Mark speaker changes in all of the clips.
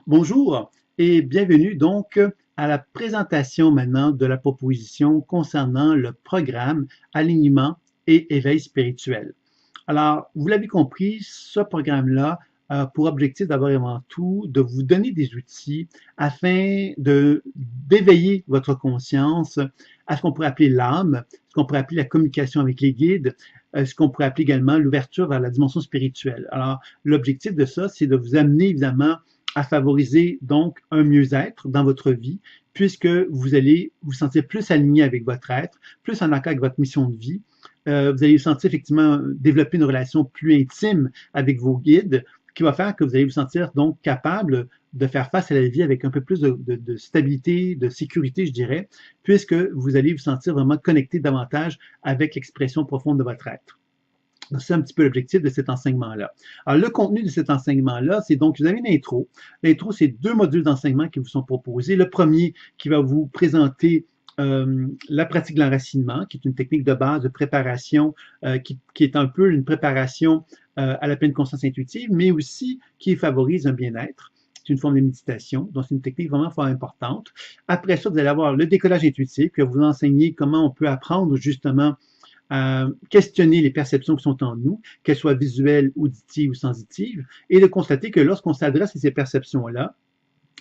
Speaker 1: Bonjour et bienvenue donc à la présentation maintenant de la proposition concernant le programme Alignement et éveil spirituel. Alors, vous l'avez compris, ce programme-là a pour objectif d'abord et avant tout de vous donner des outils afin d'éveiller votre conscience à ce qu'on pourrait appeler l'âme, ce qu'on pourrait appeler la communication avec les guides, ce qu'on pourrait appeler également l'ouverture vers la dimension spirituelle. Alors, l'objectif de ça, c'est de vous amener évidemment à favoriser donc un mieux-être dans votre vie, puisque vous allez vous sentir plus aligné avec votre être, plus en accord avec votre mission de vie. Vous allez vous sentir effectivement développer une relation plus intime avec vos guides, qui va faire que vous allez vous sentir donc capable de faire face à la vie avec un peu plus de stabilité, de sécurité, je dirais, puisque vous allez vous sentir vraiment connecté davantage avec l'expression profonde de votre être. C'est un petit peu l'objectif de cet enseignement-là. Alors, le contenu de cet enseignement-là, c'est donc, vous avez une intro. L'intro, c'est 2 modules d'enseignement qui vous sont proposés. Le premier qui va vous présenter la pratique de l'enracinement, qui est une technique de base de préparation, qui est un peu une préparation à la pleine conscience intuitive, mais aussi qui favorise un bien-être. C'est une forme de méditation, donc c'est une technique vraiment fort importante. Après ça, vous allez avoir le décollage intuitif, qui va vous enseigner comment on peut apprendre justement à questionner les perceptions qui sont en nous, qu'elles soient visuelles, auditives ou sensitives, et de constater que lorsqu'on s'adresse à ces perceptions-là,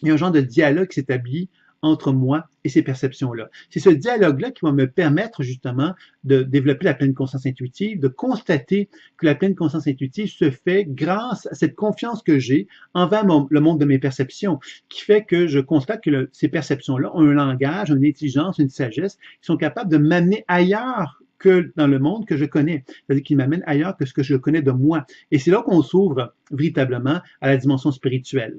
Speaker 1: il y a un genre de dialogue qui s'établit entre moi et ces perceptions-là. C'est ce dialogue-là qui va me permettre justement de développer la pleine conscience intuitive, de constater que la pleine conscience intuitive se fait grâce à cette confiance que j'ai envers le monde de mes perceptions, qui fait que je constate que ces perceptions-là ont un langage, une intelligence, une sagesse, qui sont capables de m'amener ailleurs que dans le monde que je connais, c'est-à-dire qu'il m'amène ailleurs que ce que je connais de moi. Et c'est là qu'on s'ouvre véritablement à la dimension spirituelle.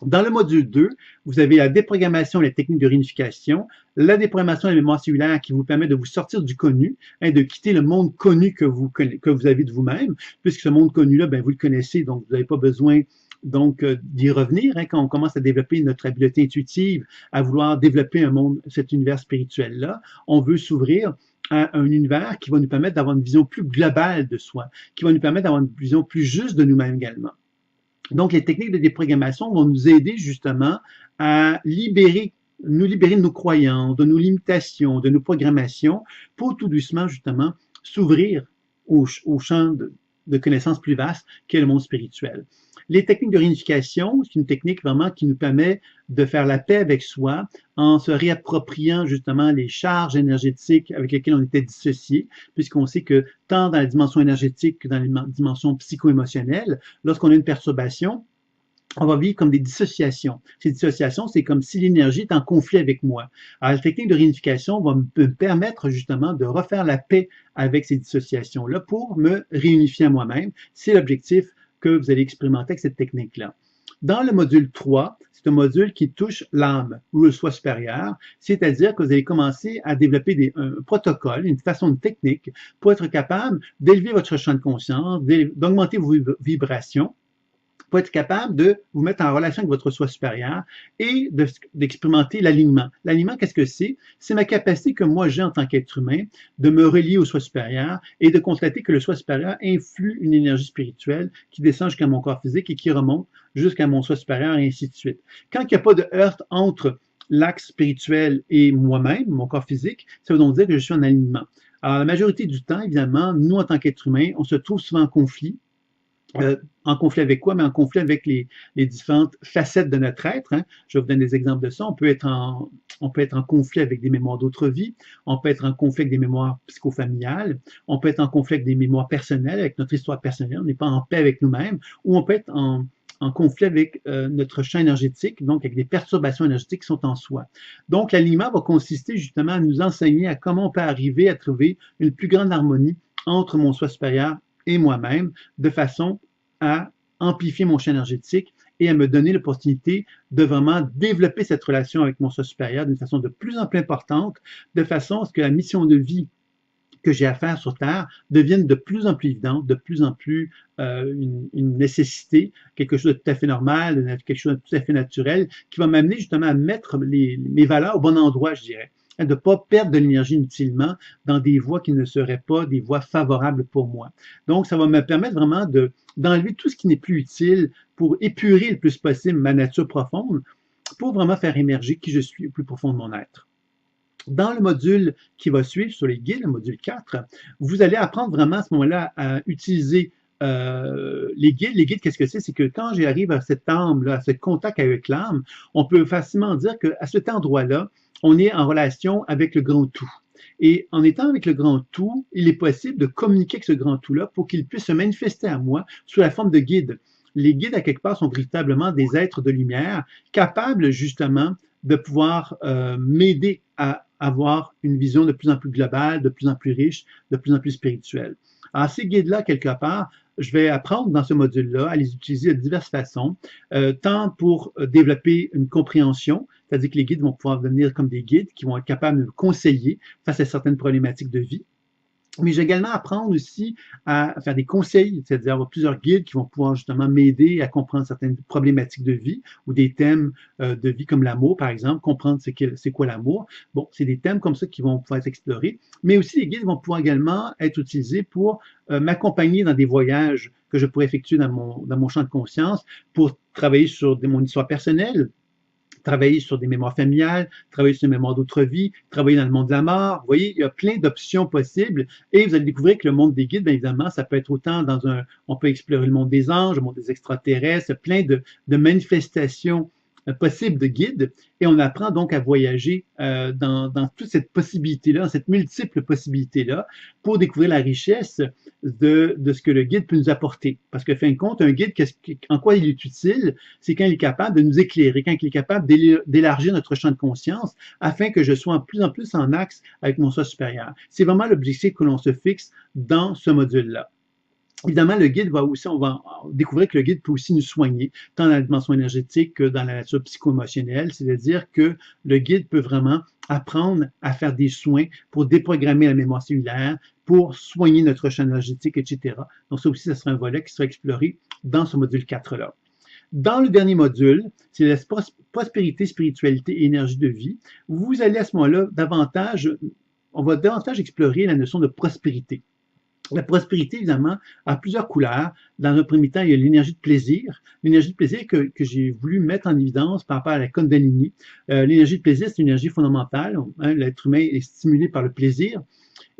Speaker 1: Dans le module 2, vous avez la déprogrammation et les techniques de réunification, la déprogrammation de la mémoire cellulaire qui vous permet de vous sortir du connu, de quitter le monde connu que vous avez de vous-même, puisque ce monde connu-là, vous le connaissez, donc vous n'avez pas besoin donc d'y revenir quand on commence à développer notre habileté intuitive, à vouloir développer un monde, cet univers spirituel-là. On veut s'ouvrir à un univers qui va nous permettre d'avoir une vision plus globale de soi, qui va nous permettre d'avoir une vision plus juste de nous-mêmes également. Donc, les techniques de déprogrammation vont nous aider justement à nous libérer de nos croyances, de nos limitations, de nos programmations, pour tout doucement justement s'ouvrir au champ de connaissances plus vaste qu'est le monde spirituel. Les techniques de réunification, c'est une technique vraiment qui nous permet de faire la paix avec soi en se réappropriant justement les charges énergétiques avec lesquelles on était dissocié, puisqu'on sait que tant dans la dimension énergétique que dans la dimension psycho-émotionnelle, lorsqu'on a une perturbation, on va vivre comme des dissociations. Ces dissociations, c'est comme si l'énergie est en conflit avec moi. Alors, la technique de réunification va me permettre justement de refaire la paix avec ces dissociations-là pour me réunifier à moi-même. C'est l'objectif que vous allez expérimenter avec cette technique-là. Dans le module 3, c'est un module qui touche l'âme ou le soi supérieur, c'est-à-dire que vous allez commencer à développer un protocole, une façon de technique pour être capable d'élever votre champ de conscience, d'augmenter vos vibrations, pour être capable de vous mettre en relation avec votre soi supérieur et d'expérimenter l'alignement. L'alignement, qu'est-ce que c'est? C'est ma capacité que moi j'ai en tant qu'être humain de me relier au soi supérieur et de constater que le soi supérieur influe une énergie spirituelle qui descend jusqu'à mon corps physique et qui remonte jusqu'à mon soi supérieur et ainsi de suite. Quand il n'y a pas de heurte entre l'axe spirituel et moi-même, mon corps physique, ça veut donc dire que je suis en alignement. Alors, la majorité du temps, évidemment, nous, en tant qu'être humain, on se trouve souvent en conflit. En conflit avec quoi? Mais en conflit avec les différentes facettes de notre être. Je vais vous donner des exemples de ça. On peut être en conflit avec des mémoires d'autres vies. On peut être en conflit avec des mémoires psychofamiliales. On peut être en conflit avec des mémoires personnelles, avec notre histoire personnelle. On n'est pas en paix avec nous-mêmes. Ou on peut être en conflit avec notre champ énergétique, donc avec des perturbations énergétiques qui sont en soi. Donc, l'alignement va consister justement à nous enseigner à comment on peut arriver à trouver une plus grande harmonie entre mon soi supérieur et moi-même, de façon à amplifier mon champ énergétique et à me donner l'opportunité de vraiment développer cette relation avec mon soi supérieur d'une façon de plus en plus importante, de façon à ce que la mission de vie que j'ai à faire sur Terre devienne de plus en plus évidente, de plus en plus une nécessité, quelque chose de tout à fait normal, quelque chose de tout à fait naturel, qui va m'amener justement à mettre mes valeurs au bon endroit, je dirais. de ne pas perdre de l'énergie inutilement dans des voies qui ne seraient pas des voies favorables pour moi. Donc, ça va me permettre vraiment d'enlever tout ce qui n'est plus utile pour épurer le plus possible ma nature profonde, pour vraiment faire émerger qui je suis au plus profond de mon être. Dans le module qui va suivre sur les guides, le module 4, vous allez apprendre vraiment à ce moment-là à utiliser les guides. Les guides, qu'est-ce que c'est? C'est que quand j'arrive à cette âme-là, à ce contact avec l'âme, on peut facilement dire qu'à cet endroit-là, on est en relation avec le grand tout. Et en étant avec le grand tout, il est possible de communiquer avec ce grand tout-là pour qu'il puisse se manifester à moi sous la forme de guides. Les guides, à quelque part, sont véritablement des êtres de lumière capables, justement, de pouvoir m'aider à avoir une vision de plus en plus globale, de plus en plus riche, de plus en plus spirituelle. Alors, ces guides-là, quelque part, je vais apprendre dans ce module-là à les utiliser de diverses façons, tant pour développer une compréhension, c'est-à-dire que les guides vont pouvoir devenir comme des guides qui vont être capables de me conseiller face à certaines problématiques de vie. Mais je vais également apprendre aussi à faire des conseils, c'est-à-dire avoir plusieurs guides qui vont pouvoir justement m'aider à comprendre certaines problématiques de vie ou des thèmes de vie comme l'amour, par exemple, comprendre c'est quoi l'amour. Bon, c'est des thèmes comme ça qui vont pouvoir être explorés, mais aussi les guides vont pouvoir également être utilisés pour m'accompagner dans des voyages que je pourrais effectuer dans mon champ de conscience pour travailler sur mon histoire personnelle, travailler sur des mémoires familiales, travailler sur des mémoires d'autres vies, travailler dans le monde de la mort. Vous voyez, il y a plein d'options possibles et vous allez découvrir que le monde des guides, bien évidemment, ça peut être autant on peut explorer le monde des anges, le monde des extraterrestres, plein de manifestations possibles de guides et on apprend donc à voyager dans toute cette possibilité-là, cette multiple possibilité-là pour découvrir la richesse de ce que le guide peut nous apporter. Parce que, fin de compte, un guide, en quoi il est utile? C'est quand il est capable de nous éclairer, quand il est capable d'élargir notre champ de conscience afin que je sois en plus en axe avec mon soi supérieur. C'est vraiment l'objectif que l'on se fixe dans ce module-là. Évidemment, le guide on va découvrir que le guide peut aussi nous soigner, tant dans la dimension énergétique que dans la nature psycho-émotionnelle, c'est-à-dire que le guide peut vraiment apprendre à faire des soins pour déprogrammer la mémoire cellulaire, pour soigner notre champ énergétique, etc. Donc ça aussi, ça sera un volet qui sera exploré dans ce module 4-là. Dans le dernier module, c'est la prospérité, spiritualité et énergie de vie. Vous allez à ce moment-là on va davantage explorer la notion de prospérité. La prospérité, évidemment, a plusieurs couleurs. Dans un premier temps, il y a l'énergie de plaisir. L'énergie de plaisir que j'ai voulu mettre en évidence par rapport à la Kundalini. L'énergie de plaisir, c'est une énergie fondamentale. Hein, l'être humain est stimulé par le plaisir.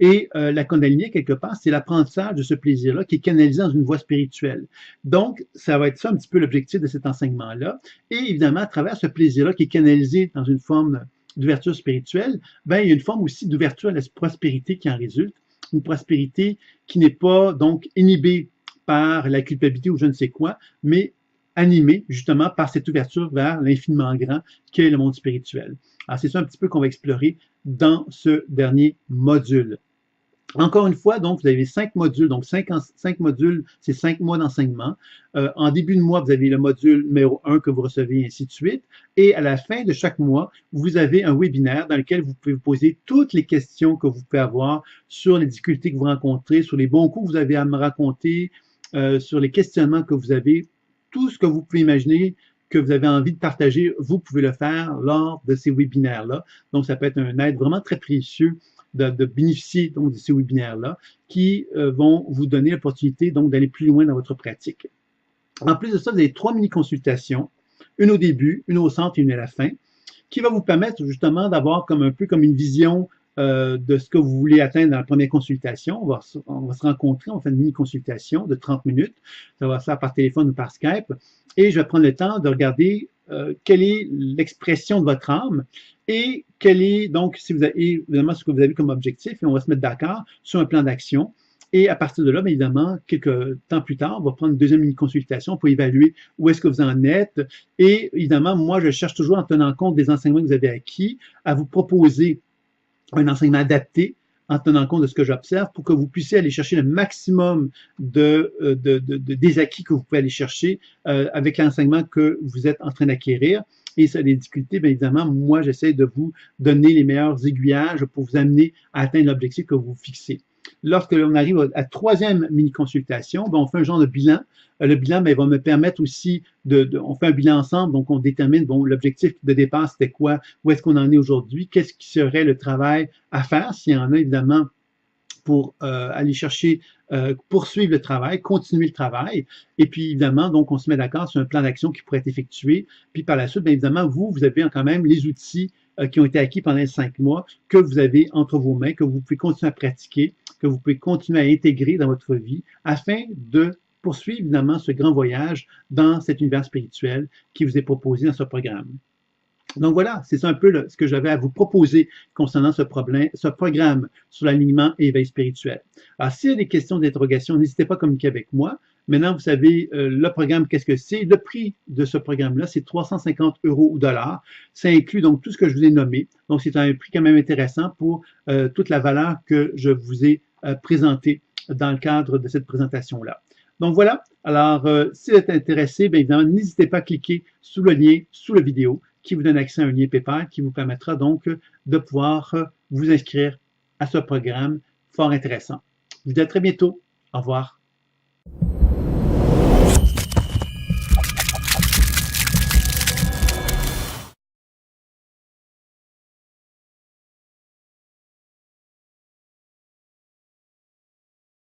Speaker 1: Et la Kundalini, quelque part, c'est l'apprentissage de ce plaisir-là qui est canalisé dans une voie spirituelle. Donc, ça va être ça un petit peu l'objectif de cet enseignement-là. Et évidemment, à travers ce plaisir-là qui est canalisé dans une forme d'ouverture spirituelle, ben, il y a une forme aussi d'ouverture à la prospérité qui en résulte. Une prospérité qui n'est pas donc inhibée par la culpabilité ou je ne sais quoi, mais animée justement par cette ouverture vers l'infiniment grand qu'est le monde spirituel. Alors c'est ça un petit peu qu'on va explorer dans ce dernier module. Encore une fois, donc, vous avez 5 modules. Donc, 5 modules, c'est 5 mois d'enseignement. En début de mois, vous avez le module numéro 1 que vous recevez, et ainsi de suite. Et à la fin de chaque mois, vous avez un webinaire dans lequel vous pouvez vous poser toutes les questions que vous pouvez avoir sur les difficultés que vous rencontrez, sur les bons coups que vous avez à me raconter, sur les questionnements que vous avez, tout ce que vous pouvez imaginer que vous avez envie de partager, vous pouvez le faire lors de ces webinaires-là. Donc, ça peut être un aide vraiment très précieux de bénéficier donc de ces webinaires-là qui vont vous donner l'opportunité donc d'aller plus loin dans votre pratique. En plus de ça, vous avez 3 mini-consultations, une au début, une au centre et une à la fin, qui va vous permettre justement d'avoir un peu comme une vision de ce que vous voulez atteindre dans la première consultation. On va se rencontrer, on fait une mini-consultation de 30 minutes. Ça va se faire par téléphone ou par Skype. Et je vais prendre le temps de regarder quelle est l'expression de votre âme et quel est donc, si vous avez évidemment ce que vous avez comme objectif, et on va se mettre d'accord sur un plan d'action. Et à partir de là, bien évidemment, quelques temps plus tard, on va prendre une deuxième mini-consultation pour évaluer où est-ce que vous en êtes. Et évidemment, moi, je cherche toujours, en tenant compte des enseignements que vous avez acquis, à vous proposer un enseignement adapté en tenant compte de ce que j'observe pour que vous puissiez aller chercher le maximum des acquis que vous pouvez aller chercher avec l'enseignement que vous êtes en train d'acquérir. Et ça, les difficultés, bien évidemment, moi, j'essaie de vous donner les meilleurs aiguillages pour vous amener à atteindre l'objectif que vous fixez. Lorsque l'on arrive à la troisième mini-consultation, ben, on fait un genre de bilan. Le bilan ben, va me permettre aussi on fait un bilan ensemble, donc on détermine, bon, l'objectif de départ, c'était quoi, où est-ce qu'on en est aujourd'hui, qu'est-ce qui serait le travail à faire, s'il y en a évidemment, pour aller chercher, poursuivre le travail, continuer le travail. Et puis, évidemment, donc, on se met d'accord sur un plan d'action qui pourrait être effectué. Puis, par la suite, bien évidemment, vous avez quand même les outils qui ont été acquis pendant les 5 mois, que vous avez entre vos mains, que vous pouvez continuer à pratiquer, que vous pouvez continuer à intégrer dans votre vie afin de poursuivre, évidemment, ce grand voyage dans cet univers spirituel qui vous est proposé dans ce programme. Donc voilà, c'est ça un peu ce que j'avais à vous proposer concernant ce programme sur l'alignement et éveil spirituel. Alors, s'il y a des questions d'interrogation, n'hésitez pas à communiquer avec moi. Maintenant, vous savez, le programme, qu'est-ce que c'est? Le prix de ce programme-là, c'est 350 € ou dollars. Ça inclut donc tout ce que je vous ai nommé. Donc, c'est un prix quand même intéressant pour toute la valeur que je vous ai présentée dans le cadre de cette présentation-là. Donc voilà, alors si vous êtes intéressé, bien évidemment, n'hésitez pas à cliquer sous le lien, sous la vidéo, qui vous donne accès à un lien PayPal qui vous permettra donc de pouvoir vous inscrire à ce programme fort intéressant. Je vous dis à très bientôt. Au revoir.